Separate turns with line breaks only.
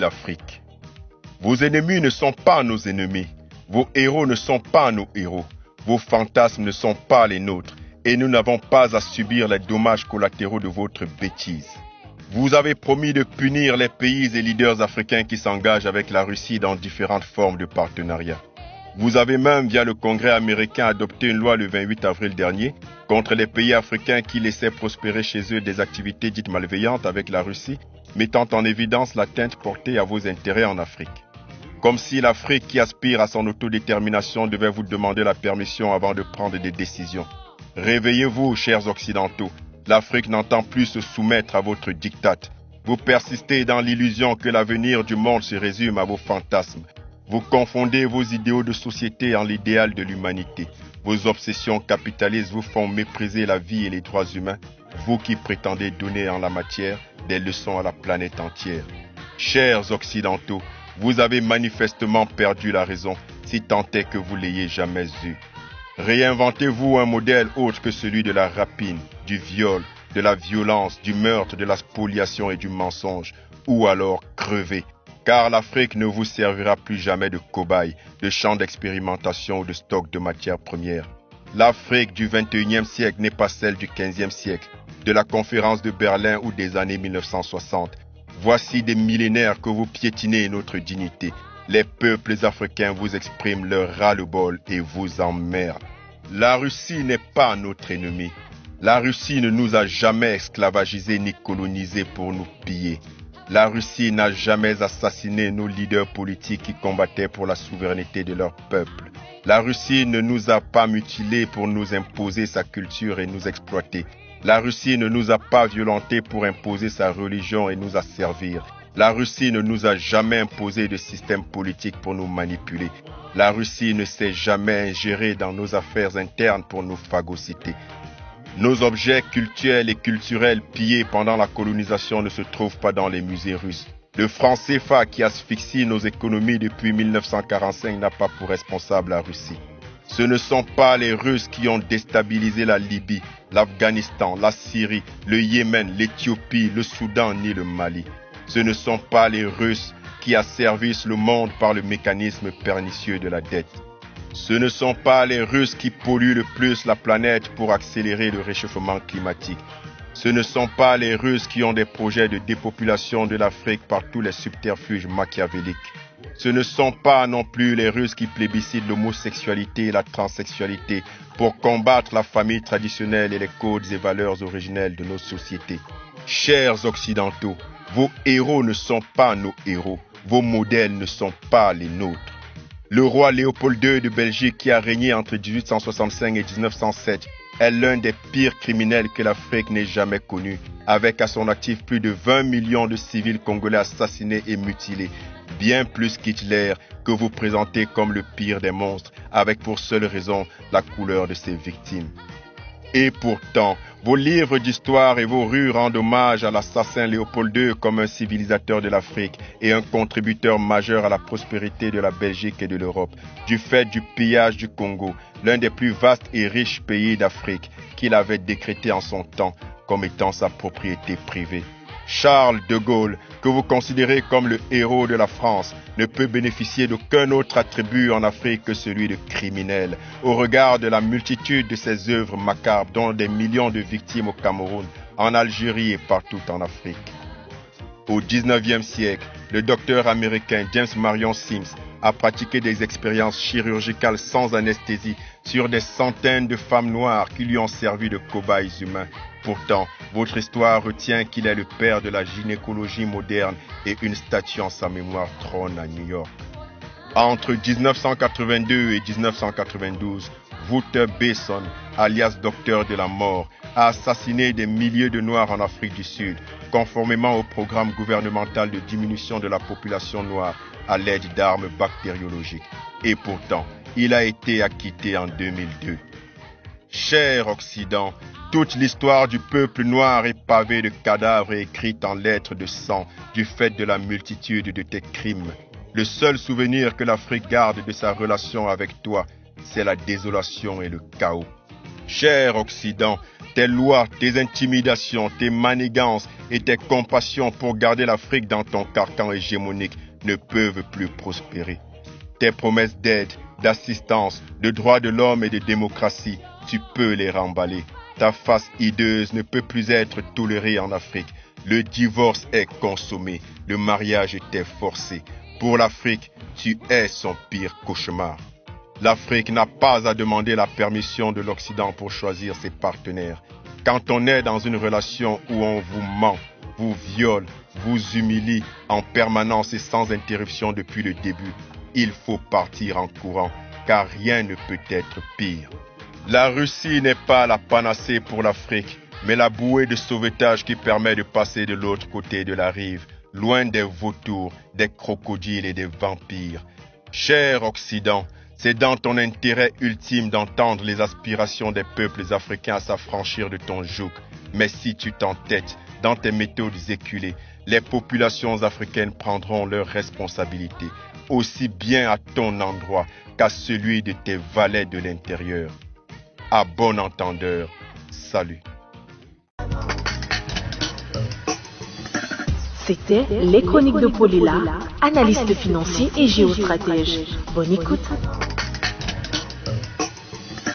l'Afrique. Vos ennemis ne sont pas nos ennemis. Vos héros ne sont pas nos héros. Vos fantasmes ne sont pas les nôtres. Et nous n'avons pas à subir les dommages collatéraux de votre bêtise. Vous avez promis de punir les pays et leaders africains qui s'engagent avec la Russie dans différentes formes de partenariat. Vous avez même, via le Congrès américain, adopté une loi le 28 avril dernier contre les pays africains qui laissaient prospérer chez eux des activités dites malveillantes avec la Russie, mettant en évidence l'atteinte portée à vos intérêts en Afrique. Comme si l'Afrique qui aspire à son autodétermination devait vous demander la permission avant de prendre des décisions. Réveillez-vous, chers Occidentaux. L'Afrique n'entend plus se soumettre à votre diktat. Vous persistez dans l'illusion que l'avenir du monde se résume à vos fantasmes. Vous confondez vos idéaux de société en l'idéal de l'humanité. Vos obsessions capitalistes vous font mépriser la vie et les droits humains, vous qui prétendez donner en la matière des leçons à la planète entière. Chers Occidentaux, vous avez manifestement perdu la raison, si tant est que vous l'ayez jamais eue. Réinventez-vous un modèle autre que celui de la rapine, du viol, de la violence, du meurtre, de la spoliation et du mensonge, ou alors crevez. Car l'Afrique ne vous servira plus jamais de cobaye, de champ d'expérimentation ou de stock de matières premières. L'Afrique du 21e siècle n'est pas celle du 15e siècle, de la conférence de Berlin ou des années 1960. Voici des millénaires que vous piétinez notre dignité. Les peuples africains vous expriment leur ras-le-bol et vous emmerdent. La Russie n'est pas notre ennemi. La Russie ne nous a jamais esclavagisés ni colonisés pour nous piller. La Russie n'a jamais assassiné nos leaders politiques qui combattaient pour la souveraineté de leur peuple. La Russie ne nous a pas mutilés pour nous imposer sa culture et nous exploiter. La Russie ne nous a pas violentés pour imposer sa religion et nous asservir. La Russie ne nous a jamais imposé de système politique pour nous manipuler. La Russie ne s'est jamais ingérée dans nos affaires internes pour nous phagocyter. Nos objets cultuels et culturels pillés pendant la colonisation ne se trouvent pas dans les musées russes. Le franc CFA qui asphyxie nos économies depuis 1945 n'a pas pour responsable la Russie. Ce ne sont pas les Russes qui ont déstabilisé la Libye, l'Afghanistan, la Syrie, le Yémen, l'Éthiopie, le Soudan ni le Mali. Ce ne sont pas les Russes qui asservissent le monde par le mécanisme pernicieux de la dette. Ce ne sont pas les Russes qui polluent le plus la planète pour accélérer le réchauffement climatique. Ce ne sont pas les Russes qui ont des projets de dépopulation de l'Afrique par tous les subterfuges machiavéliques. Ce ne sont pas non plus les Russes qui plébiscitent l'homosexualité et la transsexualité pour combattre la famille traditionnelle et les codes et valeurs originelles de nos sociétés. Chers Occidentaux, vos héros ne sont pas nos héros, vos modèles ne sont pas les nôtres. Le roi Léopold II de Belgique qui a régné entre 1865 et 1907 est l'un des pires criminels que l'Afrique n'ait jamais connu, avec à son actif plus de 20 millions de civils congolais assassinés et mutilés, bien plus qu'Hitler que vous présentez comme le pire des monstres, avec pour seule raison la couleur de ses victimes. Et pourtant, vos livres d'histoire et vos rues rendent hommage à l'assassin Léopold II comme un civilisateur de l'Afrique et un contributeur majeur à la prospérité de la Belgique et de l'Europe, du fait du pillage du Congo, l'un des plus vastes et riches pays d'Afrique, qu'il avait décrété en son temps comme étant sa propriété privée. Charles de Gaulle, que vous considérez comme le héros de la France, ne peut bénéficier d'aucun autre attribut en Afrique que celui de criminel, au regard de la multitude de ses œuvres macabres dont des millions de victimes au Cameroun, en Algérie et partout en Afrique. Au XIXe siècle, le docteur américain James Marion Sims a pratiqué des expériences chirurgicales sans anesthésie sur des centaines de femmes noires qui lui ont servi de cobayes humains. Pourtant, votre histoire retient qu'il est le père de la gynécologie moderne et une statue en sa mémoire trône à New York. Entre 1982 et 1992, Wouter Besson, alias Docteur de la Mort, a assassiné des milliers de Noirs en Afrique du Sud, conformément au programme gouvernemental de diminution de la population noire à l'aide d'armes bactériologiques. Et pourtant, il a été acquitté en 2002. Cher Occident, toute l'histoire du peuple noir est pavée de cadavres et écrite en lettres de sang du fait de la multitude de tes crimes. Le seul souvenir que l'Afrique garde de sa relation avec toi, c'est la désolation et le chaos. Cher Occident, tes lois, tes intimidations, tes manigances et tes compassions pour garder l'Afrique dans ton carcan hégémonique ne peuvent plus prospérer. Tes promesses d'aide, d'assistance, de droits de l'homme et de démocratie, tu peux les remballer. Ta face hideuse ne peut plus être tolérée en Afrique. Le divorce est consommé, le mariage était forcé. Pour l'Afrique, tu es son pire cauchemar. L'Afrique n'a pas à demander la permission de l'Occident pour choisir ses partenaires. Quand on est dans une relation où on vous ment, vous viole, vous humilie en permanence et sans interruption depuis le début, il faut partir en courant, car rien ne peut être pire. La Russie n'est pas la panacée pour l'Afrique, mais la bouée de sauvetage qui permet de passer de l'autre côté de la rive, loin des vautours, des crocodiles et des vampires. Cher Occident, c'est dans ton intérêt ultime d'entendre les aspirations des peuples africains à s'affranchir de ton joug. Mais si tu t'entêtes dans tes méthodes éculées, les populations africaines prendront leurs responsabilités, aussi bien à ton endroit qu'à celui de tes valets de l'intérieur. À bon entendeur, salut.
C'était les chroniques de Paul Hila, analyste financier et géostratège. Bonne écoute.